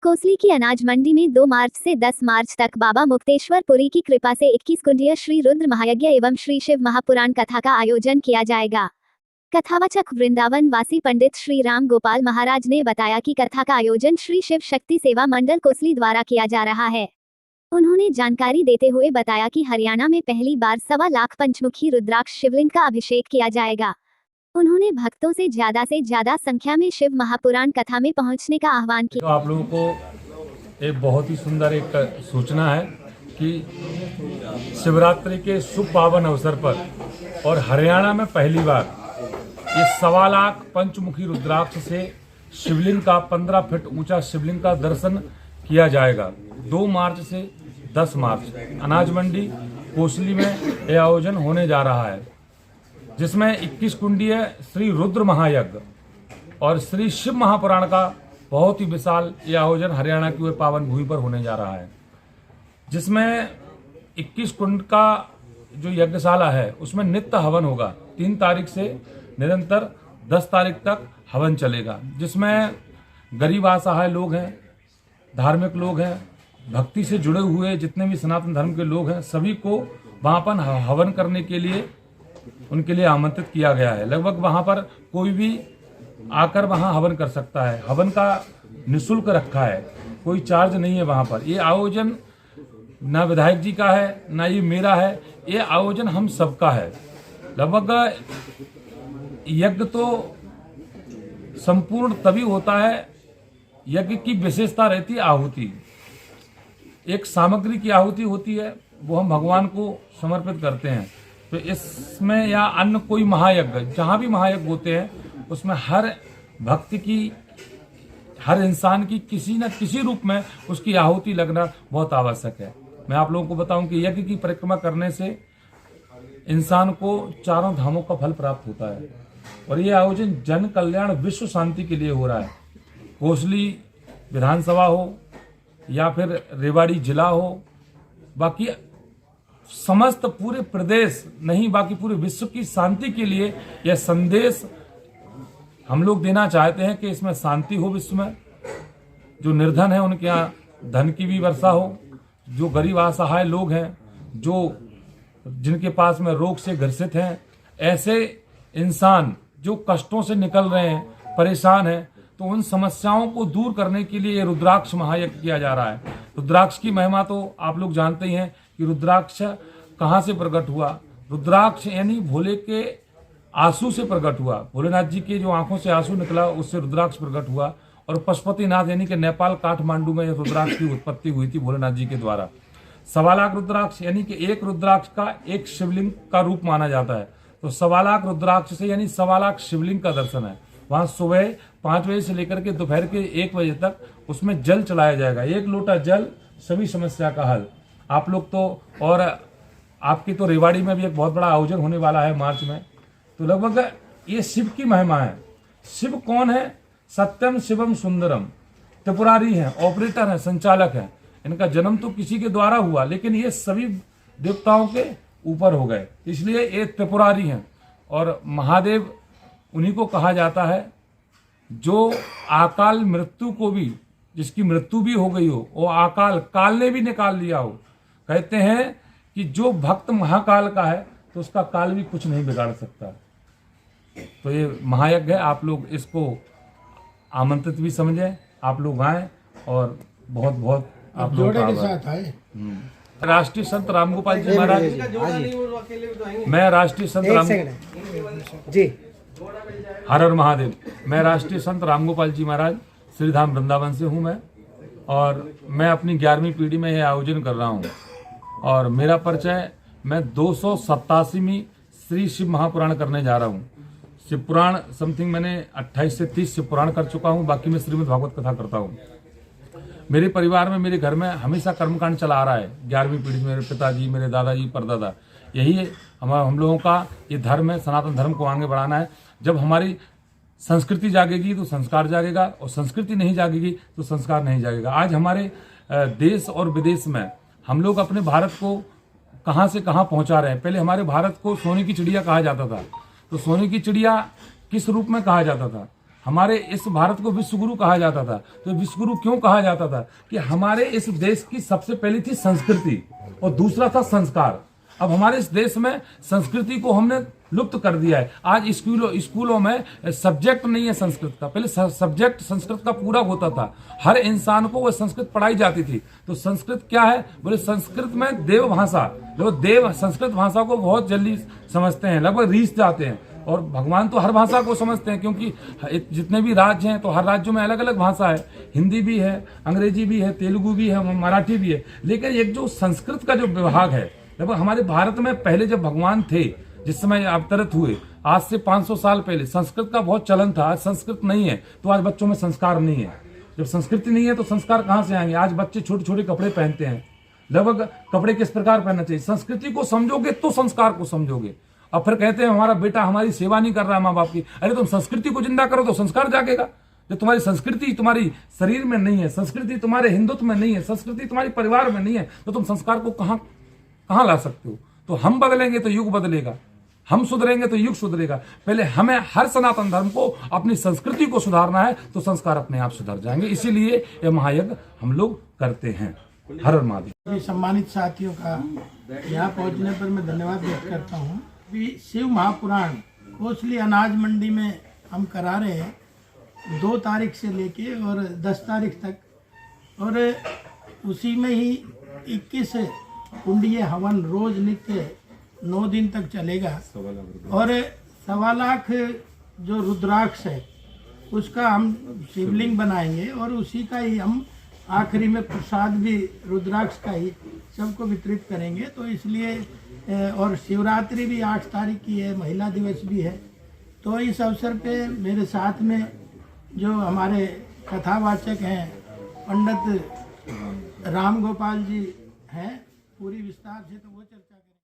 कोसली की अनाज मंडी में 2 मार्च से 10 मार्च तक बाबा मुक्तेश्वर पुरी की कृपा से 21 कुंडीय श्री रुद्र महायज्ञ एवं श्री शिव महापुराण कथा का आयोजन किया जाएगा। कथावाचक वृंदावन वासी पंडित श्री राम गोपाल महाराज ने बताया कि कथा का आयोजन श्री शिव शक्ति सेवा मंडल कोसली द्वारा किया जा रहा है। उन्होंने जानकारी देते हुए बताया कि हरियाणा में पहली बार 1.25 लाख पंचमुखी रुद्राक्ष शिवलिंग का अभिषेक किया जाएगा। उन्होंने भक्तों से ज्यादा संख्या में शिव महापुराण कथा में पहुंचने का आह्वान किया। तो आप लोगों को एक बहुत ही सुंदर एक सूचना है कि शिवरात्रि के शुभ पावन अवसर पर और हरियाणा में पहली बार ये 1.25 लाख पंचमुखी रुद्राक्ष से शिवलिंग का 15 फीट ऊंचा शिवलिंग का दर्शन किया जाएगा। 2 मार्च से 10 मार्च अनाज मंडी कोसली में यह आयोजन होने जा रहा है, जिसमें 21 कुंडीय श्री रुद्र महायज्ञ और श्री शिव महापुराण का बहुत ही विशाल यह आयोजन हरियाणा की पावन भूमि पर होने जा रहा है, जिसमें 21 कुंड का जो यज्ञशाला है उसमें नित्य हवन होगा। 3 तारीख से निरंतर 10 तारीख तक हवन चलेगा, जिसमें गरीब असहाय लोग हैं, धार्मिक लोग हैं, भक्ति से जुड़े हुए जितने भी सनातन धर्म के लोग हैं, सभी को वहाँ पर हवन करने के लिए उनके लिए आमंत्रित किया गया है। लगभग वहाँ पर कोई भी आकर वहाँ हवन कर सकता है। हवन का निःशुल्क रखा है, कोई चार्ज नहीं है वहाँ पर। ये आयोजन ना विधायक जी का है ना ये मेरा है, ये आयोजन हम सबका है। लगभग यज्ञ तो संपूर्ण तभी होता है, यज्ञ की विशेषता रहती है आहुति। एक सामग्री की आहुति होती है, वो हम भगवान को समर्पित करते हैं। तो इसमें या अन्य कोई महायज्ञ, जहाँ भी महायज्ञ होते हैं उसमें हर भक्ति की, हर इंसान की किसी न किसी रूप में उसकी आहुति लगना बहुत आवश्यक है। मैं आप लोगों को बताऊं कि यज्ञ की परिक्रमा करने से इंसान को 4 धामों का फल प्राप्त होता है और ये आयोजन जन कल्याण विश्व शांति के लिए हो रहा है। कोसली विधानसभा हो या फिर रेवाड़ी जिला हो, बाकी समस्त पूरे प्रदेश नहीं, बाकी पूरे विश्व की शांति के लिए यह संदेश हम लोग देना चाहते हैं कि इसमें शांति हो विश्व में। जो निर्धन है उनके यहाँ धन की भी वर्षा हो, जो गरीब असहाय लोग हैं, जो जिनके पास में रोग से ग्रसित हैं, ऐसे इंसान जो कष्टों से निकल रहे हैं, परेशान हैं, तो उन समस्याओं को दूर करने के लिए रुद्राक्ष महायज्ञ किया जा रहा है। रुद्राक्ष की महिमा तो आप लोग जानते ही हैं कि रुद्राक्ष कहाँ से प्रकट हुआ। रुद्राक्ष यानी भोले के आंसू से प्रकट हुआ। भोलेनाथ जी के जो आंखों से आंसू निकला उससे रुद्राक्ष प्रकट हुआ और पशुपतिनाथ यानी कि नेपाल काठमांडू में रुद्राक्ष की उत्पत्ति हुई थी भोलेनाथ जी के द्वारा। 1.25 लाख रुद्राक्ष यानी कि एक रुद्राक्ष का एक शिवलिंग का रूप माना जाता है। तो 1.25 लाख रुद्राक्ष से यानी 1.25 लाख शिवलिंग का दर्शन है। वहाँ सुबह 5 बजे से लेकर के दोपहर के 1 बजे तक उसमें जल चलाया जाएगा। 1 लोटा जल, सभी समस्या का हल। आप लोग तो, और आपकी तो रेवाड़ी में भी एक बहुत बड़ा आयोजन होने वाला है मार्च में। तो लगभग ये शिव की महिमा है। शिव कौन है? सत्यम शिवम सुंदरम। त्रिपुरारी हैं, ऑपरेटर हैं, संचालक हैं। इनका जन्म तो किसी के द्वारा हुआ, लेकिन ये सभी देवताओं के ऊपर हो गए, इसलिए ये त्रिपुरारी हैं। और महादेव उन्हीं को कहा जाता है जो अकाल मृत्यु को भी, जिसकी मृत्यु भी हो गई हो, वो अकाल काल ने भी निकाल लिया हो। कहते हैं कि जो भक्त महाकाल का है तो उसका काल भी कुछ नहीं बिगाड़ सकता। तो ये महायज्ञ है, आप लोग इसको आमंत्रित भी समझें, आप लोग आए और बहुत बहुत आप लोग के साथ आए। राष्ट्रीय संत रामगोपाल जी महाराज, मैं राष्ट्रीय संत राम जी, हर हर महादेव। मैं राष्ट्रीय संत रामगोपाल जी महाराज श्रीधाम वृंदावन से हूँ मैं, और मैं अपनी 11वीं पीढ़ी में यह आयोजन कर रहा हूँ। और मेरा परिचय, मैं 287वीं श्री शिव महापुराण करने जा रहा हूँ। शिव पुराण समथिंग मैंने 28 से 30 शिव पुराण कर चुका हूँ, बाकी मैं श्रीमद् भागवत कथा करता हूँ। मेरे परिवार में, मेरे घर में हमेशा कर्मकांड चला आ रहा है। 11वीं पीढ़ी में मेरे पिताजी, मेरे दादाजी, परदादा, यही हम लोगों का ये धर्म है। सनातन धर्म को आगे बढ़ाना है। जब हमारी संस्कृति जागेगी तो संस्कार जागेगा, और संस्कृति नहीं जागेगी तो संस्कार नहीं जागेगा। आज हमारे देश और विदेश में हम लोग अपने भारत को कहाँ से कहाँ पहुँचा रहे हैं। पहले हमारे भारत को सोने की चिड़िया कहा जाता था, तो सोने की चिड़िया किस रूप में कहा जाता था? हमारे इस भारत को विश्व गुरु कहा जाता था। तो विश्व गुरु क्यों कहा जाता था? कि हमारे इस देश की सबसे पहली थी संस्कृति और दूसरा था संस्कार। अब हमारे इस देश में संस्कृति को हमने लुप्त कर दिया है। आज स्कूलों में सब्जेक्ट नहीं है संस्कृत का। पहले सब्जेक्ट संस्कृत का पूरा होता था, हर इंसान को वो संस्कृत पढ़ाई जाती थी। तो संस्कृत क्या है? बोले संस्कृत में देव भाषा, जो देव संस्कृत भाषा को बहुत जल्दी समझते हैं, लगभग रीस जाते हैं। और भगवान तो हर भाषा को समझते हैं, क्योंकि जितने भी राज्य हैं तो हर राज्यों में अलग अलग भाषा है। हिंदी भी है, अंग्रेजी भी है, तेलुगु भी है, मराठी भी है। लेकिन एक जो संस्कृत का जो विभाग है, लगभग हमारे भारत में पहले जब भगवान थे, जिस समय अवतरित हुए आज से 500 साल पहले, संस्कृत का बहुत चलन था। आज संस्कृत नहीं है तो आज बच्चों में संस्कार नहीं है। जब संस्कृति नहीं है तो संस्कार कहाँ से आएंगे? आज बच्चे छोटे छोटे कपड़े पहनते हैं। लगभग कपड़े किस प्रकार पहनना चाहिए? संस्कृति को समझोगे तो संस्कार को समझोगे। अब फिर कहते हैं हमारा बेटा हमारी सेवा नहीं कर रहा है माँ बाप की। अरे तुम संस्कृति को जिंदा करो तो संस्कार जागेगा। जब तुम्हारी संस्कृति तुम्हारी शरीर में नहीं है, संस्कृति तुम्हारे हिंदुत्व में नहीं है, संस्कृति तुम्हारी परिवार में नहीं है, तो तुम संस्कार को कहाँ ला सकते हो? तो हम बदलेंगे तो युग बदलेगा, हम सुधरेंगे तो युग सुधरेगा। पहले हमें हर सनातन धर्म को अपनी संस्कृति को सुधारना है, तो संस्कार अपने आप सुधर जाएंगे। इसीलिए यह महायज्ञ हम लोग करते हैं। हर हर महादेव। सम्मानित साथियों का यहाँ पहुँचने पर मैं धन्यवाद व्यक्त करता हूँ। शिव महापुराण कोसली अनाज मंडी में हम करा रहे हैं 2 तारीख से लेके और 10 तारीख तक, और उसी में ही 21 कुंडीय हवन रोज नित्य 9 दिन तक चलेगा। और 1.25 लाख जो रुद्राक्ष है उसका हम शिवलिंग बनाएंगे और उसी का ही हम आखिरी में प्रसाद भी रुद्राक्ष का ही सबको वितरित करेंगे। तो इसलिए और शिवरात्रि भी 8 तारीख की है, महिला दिवस भी है। तो इस अवसर पे मेरे साथ में जो हमारे कथावाचक हैं पंडित राम गोपाल जी हैं, पूरी विस्तार से तो वो चर्चा करें।